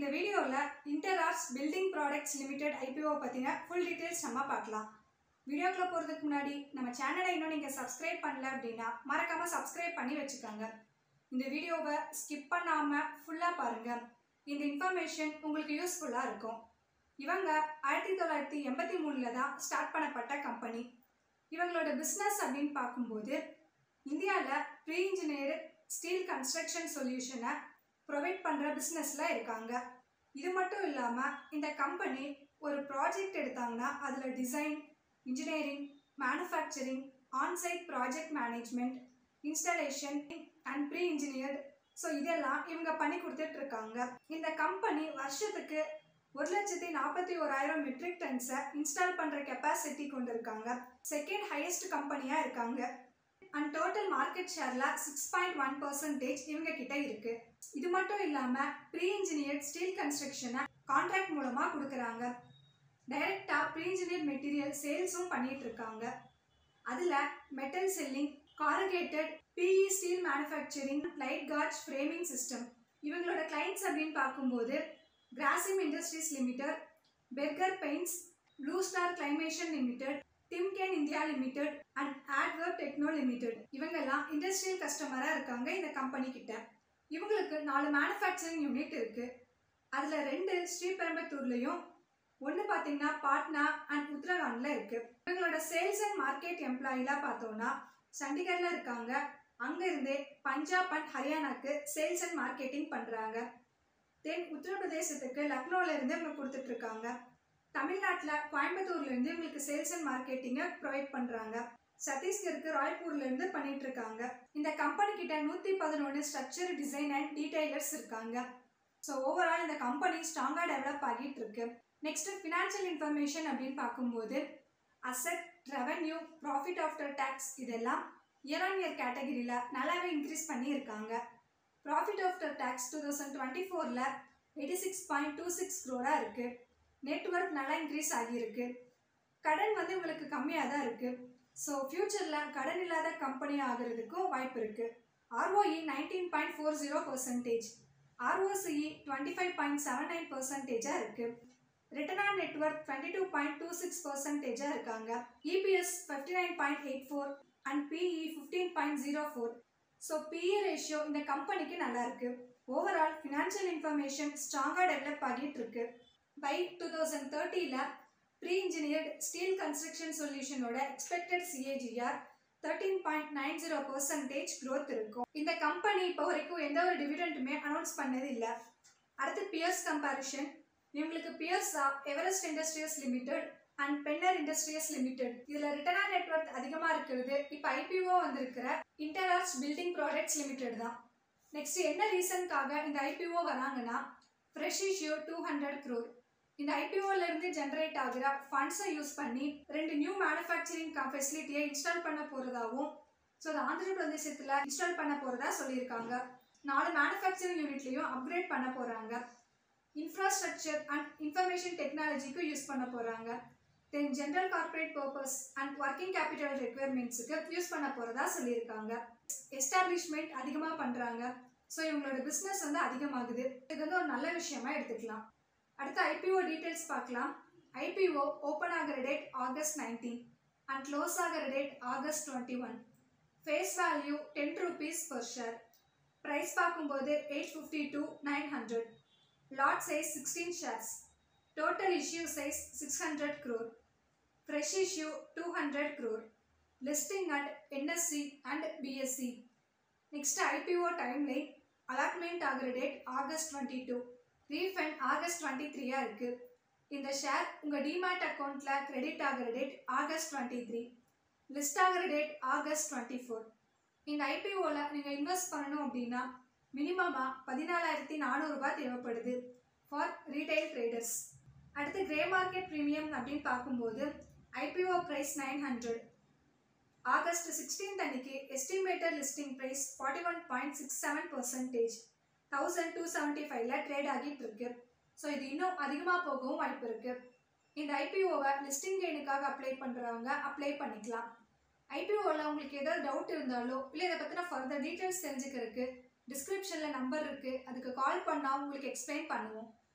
இந்த வீடியோவில் இன்டர்ஆர்ட்ஸ் building products limited IPO பற்றின ஃபுல் டீட்டெயில்ஸ் நம்ம பார்க்கலாம். வீடியோக்குள்ளே போகிறதுக்கு முன்னாடி நம்ம சேனலை இன்னும் நீங்கள் சப்ஸ்கிரைப் பண்ணல அப்படின்னா மறக்காமல் சப்ஸ்கிரைப் பண்ணி வச்சுக்கோங்க. இந்த வீடியோவை ஸ்கிப் பண்ணாமல் ஃபுல்லாக பாருங்கள். இந்த இன்ஃபர்மேஷன் உங்களுக்கு யூஸ்ஃபுல்லாக இருக்கும். இவங்க 1983 தான் ஸ்டார்ட் பண்ணப்பட்ட கம்பெனி. இவங்களோட பிஸ்னஸ் அப்படின்னு பார்க்கும்போது இந்தியாவில் ப்ரீ இன்ஜினியர்டு ஸ்டீல் கன்ஸ்ட்ரக்ஷன் சொல்யூஷனை ப்ரொவைட் பண்ணுற பிஸ்னஸில் இருக்காங்க. இது மட்டும் இல்லாமல் இந்த கம்பெனி ஒரு ப்ராஜெக்ட் எடுத்தாங்கன்னா அதில் design, engineering, manufacturing, onsite project management, installation and pre engineered இதெல்லாம் இவங்க பண்ணி கொடுத்துட்ருக்காங்க. இந்த கம்பெனி வருஷத்துக்கு 1,41,000 மெட்ரிக் டன்ஸை இன்ஸ்டால் பண்ணுற கெப்பாசிட்டி கொண்டு இருக்காங்க. செகண்ட் ஹையஸ்ட் கம்பெனியாக இருக்காங்க. அண்ட் டோட்டல் மார்க்கெட் ஷேரில் 6.1% இவங்க கிட்ட இருக்கு. இது மட்டும் இல்லாமல் ப்ரீ இன்ஜினியர்ட் ஸ்டீல் கன்ஸ்ட்ரக்ஷனை கான்ட்ராக்ட் மூலமாக கொடுக்குறாங்க. டைரெக்டாக ப்ரீ இன்ஜினியர்ட் மெட்டீரியல் சேல்ஸும் பண்ணிட்டு இருக்காங்க. அதில் metal ceiling, corrugated, PE steel manufacturing, light gauge framing system. இவங்களோட கிளைண்ட்ஸ் அப்படின்னு பார்க்கும்போது Grasim industries limited, Berger paints, Blue Star climation limited, Timken India limited and adwork techno limited இவங்கெல்லாம் இண்டஸ்ட்ரியல் கஸ்டமராக இருக்காங்க இந்த கம்பெனி கிட்ட. இவங்களுக்கு 4 மேனுஃபேக்சரிங் யூனிட் இருக்குது. அதில் 2 ஸ்ரீபெரும்பத்தூர்லையும், ஒன்று பார்த்தீங்கன்னா பாட்னா அண்ட் உத்தரகாண்டில் இருக்குது. இவங்களோட சேல்ஸ் அண்ட் மார்க்கெட் எம்ப்ளாயிலாம் பார்த்தோன்னா சண்டிகரில் இருக்காங்க. அங்கேருந்தே பஞ்சாப் அண்ட் ஹரியானாக்கு சேல்ஸ் அண்ட் மார்க்கெட்டிங் பண்ணுறாங்க. தென் உத்தரப்பிரதேசத்துக்கு லக்னோவிலேருந்து இவங்க கொடுத்துட்ருக்காங்க. தமிழ்நாட்டில் கோயம்புத்தூர்லேருந்து இவங்களுக்கு சேல்ஸ் அண்ட் மார்க்கெட்டிங்கை ப்ரொவைட் பண்ணுறாங்க. சத்தீஸ்கருக்கு ராய்ப்பூர்லேருந்து பண்ணிட்டு இருக்காங்க. இந்த கம்பெனி கிட்ட 111 ஸ்ட்ரக்சர், டிசைன் அண்ட் டீடைலர்ஸ் இருக்காங்க. ஸோ ஓவரால் இந்த கம்பெனி ஸ்ட்ராங்காக டெவலப் ஆகிட்டு இருக்கு. நெக்ஸ்ட் ஃபினான்ஷியல் இன்ஃபர்மேஷன் அப்படின்னு பார்க்கும்போது asset, revenue, profit after tax இதெல்லாம் இயர் ஆன் இயர் கேட்டகரியில் நல்லாவே இன்க்ரீஸ் பண்ணியிருக்காங்க. ப்ராஃபிட் ஆஃப்டர் டேக்ஸ் 2024 86.26 crore இருக்குது. நெட்வொர்க் நல்லா இன்க்ரீஸ் ஆகியிருக்கு. கடன் உங்களுக்கு கம்மியாக தான் இருக்குது. ஸோ ஃப்யூச்சரில் கடன் இல்லாத கம்பெனி ஆகிறதுக்கும் வாய்ப்பு இருக்குது. ROE 19.40%, ROCE 25.79% இருக்குது. ரிட்டர்ன் ஆன் நெட்வொர்க் 22.26% இருக்காங்க. EPS 59.84 and PE 15.04. So PE ratio இந்த கம்பெனிக்கு நல்லா இருக்குது. ஓவரால் ஃபினான்ஷியல் இன்ஃபர்மேஷன் ஸ்ட்ராங்காக டெவலப் ஆகிட்டு இருக்கு. By 2030 pre engineered steel construction சொல்யூஷனோட எக்ஸ்பெக்டட் CAGR 13.90% growth இருக்கும். இந்த கம்பெனி இப்போ வரைக்கும் எந்த ஒரு டிவிடெண்டுமே அனௌன்ஸ் பண்ணது இல்லை. அடுத்து பியர்ஸ் கம்பேரிஷன். இவங்களுக்கு பியர்ஸா Everest industries limited and Pennar industries limited. இதில் ரிட்டர்ன் ஆன் நெட்வொர்க் அதிகமாக இருக்கிறது இப்போ IPO வந்திருக்கிற இன்டர்ஆர்ட்ஸ் பில்டிங் ப்ராடக்ட்ஸ் லிமிடெட் தான். நெக்ஸ்ட் என்ன ரீசனுக்காக இந்த IPO வராங்கன்னா ஃப்ரெஷ் இஷ்யூ 200 crore. இந்த IPOலேருந்து ஜென்ரேட் ஆகிற ஃபண்ட்ஸை யூஸ் பண்ணி 2 நியூ மேனுஃபேக்சரிங் ஃபெசிலிட்டியை இன்ஸ்டால் பண்ண போகிறதாகவும், ஸோ அது ஆந்திர பிரதேசத்தில் இன்ஸ்டால் பண்ண போகிறதா சொல்லியிருக்காங்க. 4 மேனுஃபேக்சரிங் யூனிட்லையும் அப்கிரேட் பண்ண போகிறாங்க. இன்ஃப்ராஸ்ட்ரக்சர் அண்ட் இன்ஃபர்மேஷன் டெக்னாலஜிக்கு யூஸ் பண்ண போகிறாங்க. Then general corporate purpose and working capital ரெக்யர்மெண்ட்ஸுக்கு யூஸ் பண்ண போகிறதா சொல்லியிருக்காங்க. எஸ்டாப்ளிஷ்மெண்ட் அதிகமாக பண்ணுறாங்க. ஸோ இவங்களோட பிஸ்னஸ் அதிகமாகுது. இது ஒரு நல்ல விஷயமா எடுத்துக்கலாம். அடுத்த IPO டீட்டெயில்ஸ் பார்க்கலாம். IPO ஓப்பன் ஆகிற டேட் August 19 அண்ட் க்ளோஸ் ஆகிற date August 21. Face value 10 rupees per share. Price பார்க்கும்போது 850 to 900. Lot size 16 shares. Total issue size 600 crore. Fresh issue 200 crore. Listing at NSE and BSE. Next IPO timeline. Allotment ஆகிற date August 22. Refund August 23 இருக்குது. இந்த share உங்கள் demat அக்கௌண்ட்டில் credit ஆகிற date August 23. List ஆகிற date August 24. இந்த IPOவில் நீங்கள் invest பண்ணணும் அப்படின்னா மினிமமாக 14,400 ரூபாய் தேவைப்படுது ஃபார் ரீட்டைல் ட்ரேடர்ஸ். அடுத்து கிரே மார்க்கெட் ப்ரீமியம் அப்படின்னு பார்க்கும்போது IPO ப்ரைஸ் 900. August 16 அன்னைக்கு எஸ்டிமேட்டட் லிஸ்டிங் ப்ரைஸ் 41.67%, 1275 ட்ரேட் ஆகிட்டு இருக்கு. ஸோ இது இன்னும் அதிகமாக போகவும் வாய்ப்பு இருக்கு. இந்த IPOவை லிஸ்டிங் கெயினுக்காக அப்ளை பண்ணுறவங்க அப்ளை பண்ணிக்கலாம். IPOவில் உங்களுக்கு ஏதாவது டவுட் இருந்தாலோ இல்லை இதை பற்றின ஃபர்தர் டீட்டெயில்ஸ் தெரிஞ்சுக்கிறதுக்கு டிஸ்கிரிப்ஷனில் நம்பர் இருக்குது, அதுக்கு கால் பண்ணால் உங்களுக்கு எக்ஸ்பிளைன் பண்ணுவோம்.